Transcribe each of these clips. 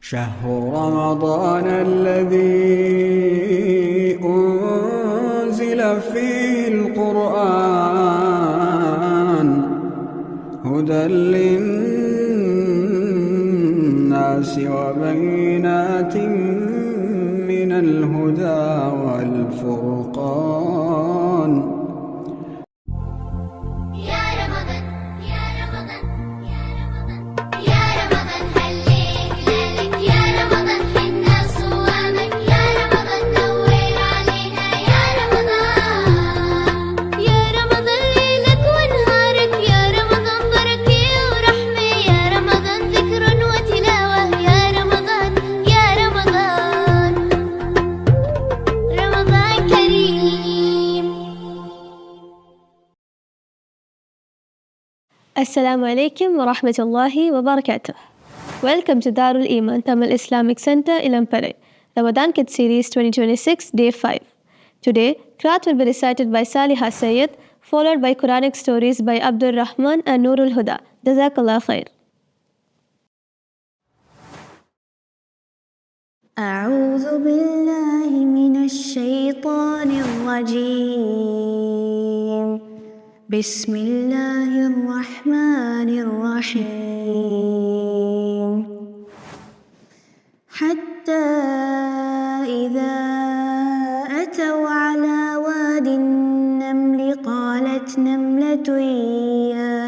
شهر رمضان الذي أنزل فيه القرآن هدى للناس وبينات من الهدى والفرقان. Assalamu alaikum wa rahmatullahi wa barakatuh. Welcome to Darul Iman Tamil Islamic Center, Ilampalai, Ramadan Kids Series 2026, Day 5. Today, Qiraat will be recited by Salihah Sayyid, followed by Quranic stories by Abdul Rahman and Nurul Huda. Jazakallah khair. أعوذ بالله من الشيطان الرجيم. بسم الله الرحمن الرحيم. حتى إذا أتوا على واد النمل قالت نملة يا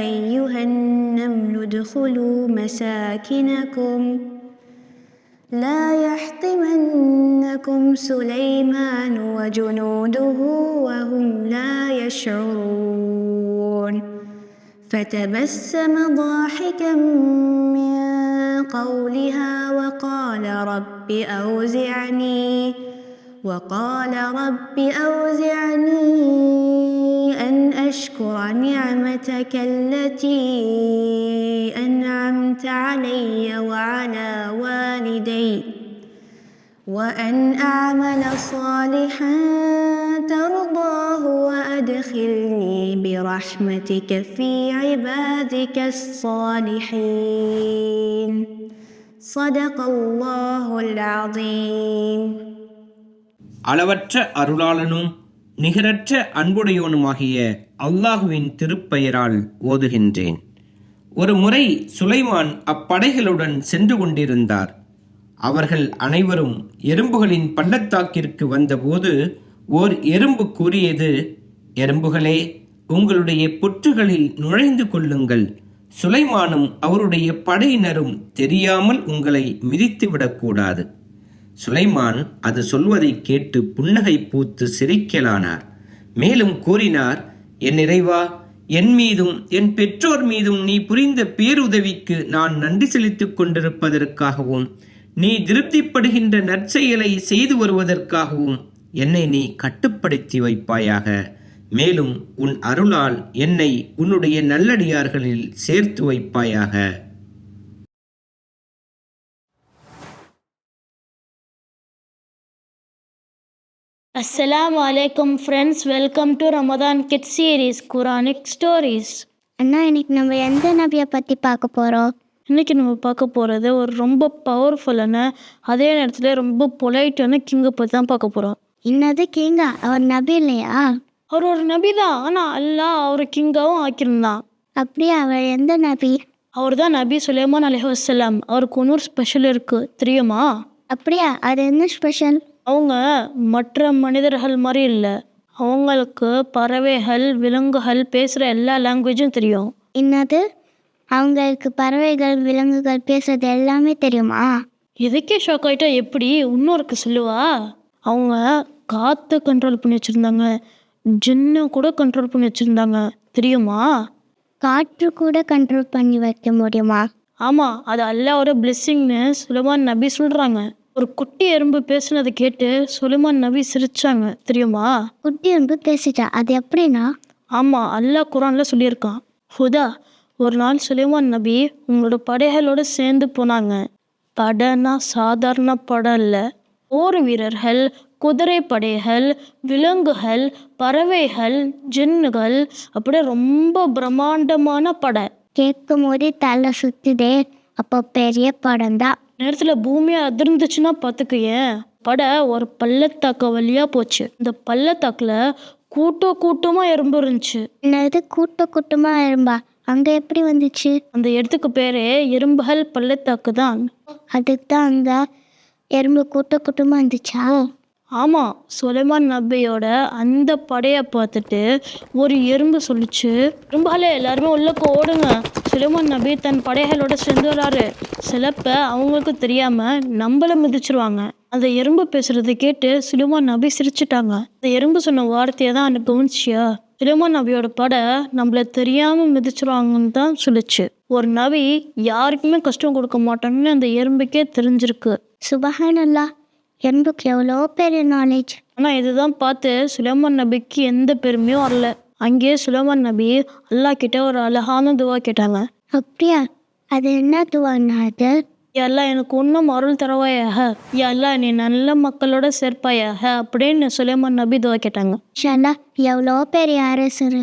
أيها النمل ادخلوا مساكنكم لا يحطمنكم سليمان وجنوده وهم لا يشعرون. فتبسم ضاحكا من قولها وقال رب أوزعني أن أشكر نعمتك التي أنعمت علي وعلى والدي وأن أعمل صالحا ترضاه وأدخلني برحمتك في عبادك الصالحين. صدق الله العظيم. அளவற்ற அருளாளனும் நிகரற்ற அன்புடையோனுமாகிய அல்லாஹுவின் திருப்பெயரால் ஓதுகின்றேன். ஒரு முறை சுலைமான் அப்படைகளுடன் சென்று கொண்டிருந்தார். அவர்கள் அனைவரும் எறும்புகளின் பள்ளத்தாக்கிற்கு வந்தபோது ஓர் எறும்பு கூறியது, எறும்புகளே, உங்களுடைய புற்றுகளில் நுழைந்து கொள்ளுங்கள். சுலைமானும் அவருடைய படையினரும் தெரியாமல் உங்களை மிதித்துவிடக்கூடாது. சுலைமான் அது சொல்வதை கேட்டு புன்னகை பூத்து சிரிக்கலானார். மேலும் கூறினார், என் இறைவா, என் மீதும் என் பெற்றோர் மீதும் நீ புரிந்த பேருதவிக்கு நான் நன்றி செலுத்திக் கொண்டிருப்பதற்காகவும் நீ திருப்திப்படுகின்ற நற்செயலை செய்து வருவதற்காகவும் என்னை நீ கட்டுப்படுத்தி வைப்பாயாக. மேலும் உன் அருளால் என்னை உன்னுடைய நல்லடியார்களில் சேர்த்து வைப்பாயாக. Assalamu alaikum friends, welcome to Ramadan Kids Series Quranic Stories. அண்ணா, இன்னைக்கு நம்ம எந்த நபியை பற்றி பார்க்க போகிறோம்? இன்னைக்கு நம்ம பார்க்க போகிறது ஒரு ரொம்ப பவர்ஃபுல்லான, அதே நேரத்தில் ரொம்ப பொலைட்டான கிங்கை பற்றி தான் பார்க்க போகிறோம். இன்னது கிங்கா? அவர் நபி இல்லையா? அவர் ஒரு நபி தான், ஆனால் அல்லாஹ் அவர் கிங்காவும் ஆக்கியிருந்தான். அப்படியே? அவர் எந்த நபி? அவர் தான் நபி சுலைமான் அலைஹிஸ்ஸலாம். அவருக்கு இன்னொரு ஸ்பெஷல் இருக்குது, தெரியுமா? அப்படியா? அது என்ன ஸ்பெஷல்? அவங்க மற்ற மனிதர்கள் மாதிரி இல்லை. அவங்களுக்கு பறவைகள், விலங்குகள் பேசுகிற எல்லா லாங்குவேஜும் தெரியும். என்னது? அவங்களுக்கு பறவைகள், விலங்குகள் பேசுறது எல்லாமே தெரியுமா? இதுக்கே ஷாக் ஆகிட்டா எப்படி? இன்னொருக்கு சொல்லுவா. அவங்க காற்றை கண்ட்ரோல் பண்ணி வச்சுருந்தாங்க, ஜின்னை கூட கண்ட்ரோல் பண்ணி வச்சுருந்தாங்க, தெரியுமா? காற்று கூட கண்ட்ரோல் பண்ணி வைக்க முடியுமா? ஆமாம், அது அல்லாஹ்வோட பிளெஸ்ஸிங்னு சுலைமான் நபி சொல்கிறாங்க. ஒரு குட்டி எறும்பு பேசுனதை கேட்டு சுலைமான் நபி சிரிச்சாங்க, தெரியுமா? குட்டி எறும்பு பேசிட்டா? அது எப்படின்னா? ஆமாம், அல்லாஹ் குரானில் சொல்லியிருக்கான். ஹுதா, ஒரு நாள் சுலைமான் நபி உங்களோட படைகளோடு சேர்ந்து போனாங்க. படைனா சாதாரண படம் இல்லை. போர் வீரர்கள், குதிரை படைகள், விலங்குகள், பறவைகள், ஜின்னுகள், அப்படியே ரொம்ப பிரம்மாண்டமான படை. கேட்கும் போதே தலை சுத்துதே. அப்போ பெரிய படம் தான். நேரத்தில் பூமி அதிர்ந்துச்சுன்னா பார்த்துக்கேன். படை ஒரு பள்ளத்தாக்கு வழியாக போச்சு. இந்த பள்ளத்தாக்கில் கூட்டமாக எறும்பு இருந்துச்சு. என்னது கூட்டமாக இரும்பா? அங்கே எப்படி வந்துச்சு? அந்த இடத்துக்கு பேரே எறும்புகள் பள்ளத்தாக்கு தான். அதுக்கு தான் அந்த எறும்பு கூட்டமாக இருந்துச்சா? ஆமாம், சுலைமான் நபியோட அந்த படையை பார்த்துட்டு ஒரு எறும்பு சொல்லிச்சு, எறும்பாலே எல்லாருமே உள்ளக்க ஓடுங்க, சுலைமான் நபி தன் படைகளோட சேர்ந்து வராரு. சிலப்ப அவங்களுக்கு தெரியாமல் நம்மள மிதிச்சிருவாங்க. அந்த எறும்பு பேசுறதை கேட்டு சுலைமான் நபி சிரிச்சிட்டாங்க. அந்த எறும்பு சொன்ன வார்த்தையை தான் எனக்கு கவனிச்சியா, சுலைமான் நபியோட படை நம்மள தெரியாமல் மிதிச்சிருவாங்கன்னு தான் சொல்லிச்சு. ஒரு நபி யாருக்குமே கஷ்டம் கொடுக்க மாட்டாங்கன்னு அந்த எறும்புக்கே தெரிஞ்சிருக்கு. சுபஹானல்லாஹ், எறும்புக்கு எவ்வளோ பெரிய நாலேஜ். ஆனால் இதுதான் பார்த்து சுலைமான் நபிக்கு எந்த பெருமையும் வரல. அங்கேயே சுலைமான் நபி அல்லாஹ் கிட்ட ஒரு அழகான துவா கேட்டாங்க. அப்படியா? அது என்ன துவான்னா அது? எல்லாம் எனக்கு இன்னும் அருள் தரவாயாக, எல்லாம் நீ நல்ல மக்களோட சேர்ப்பாயாக அப்படின்னு சுலைமான் நபி துவா கேட்டாங்க. ஷல்லா, எவ்வளோ பெரிய அரசர்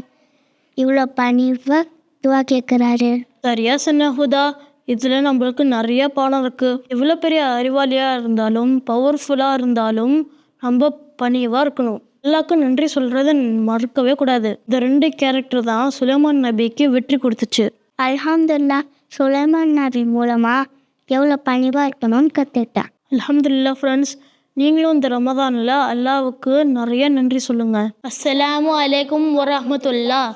இவ்வளோ பணிவாக துவா கேட்குறாரு. சரியா சொன்ன ஹுதா, இதில் நம்மளுக்கு நிறைய பாடம் இருக்குது. எவ்வளோ பெரிய அறிவாளியாக இருந்தாலும் பவர்ஃபுல்லாக இருந்தாலும் நம்ம பணிவாக இருக்கணும். எல்லாருக்கும் நன்றி சொல்கிறத மறக்கவே கூடாது. இந்த 2 கேரக்டர் தான் சுலைமான் நபிக்கு வெற்றி கொடுத்துச்சு. அல்ஹம்துலில்லாஹ், சுலைமான் நபி மூலமாக எவ்வளோ பணிவாக இருக்கணும்னு கற்றுக்கிட்டேன். அல்ஹம்துலில்லாஹ் ஃப்ரெண்ட்ஸ், நீங்களும் இந்த ரமதானில் அல்லாவுக்கு நிறைய நன்றி சொல்லுங்கள். அஸ்ஸலாமு அலைக்கும் வரஹ்மத்துல்லாஹ்.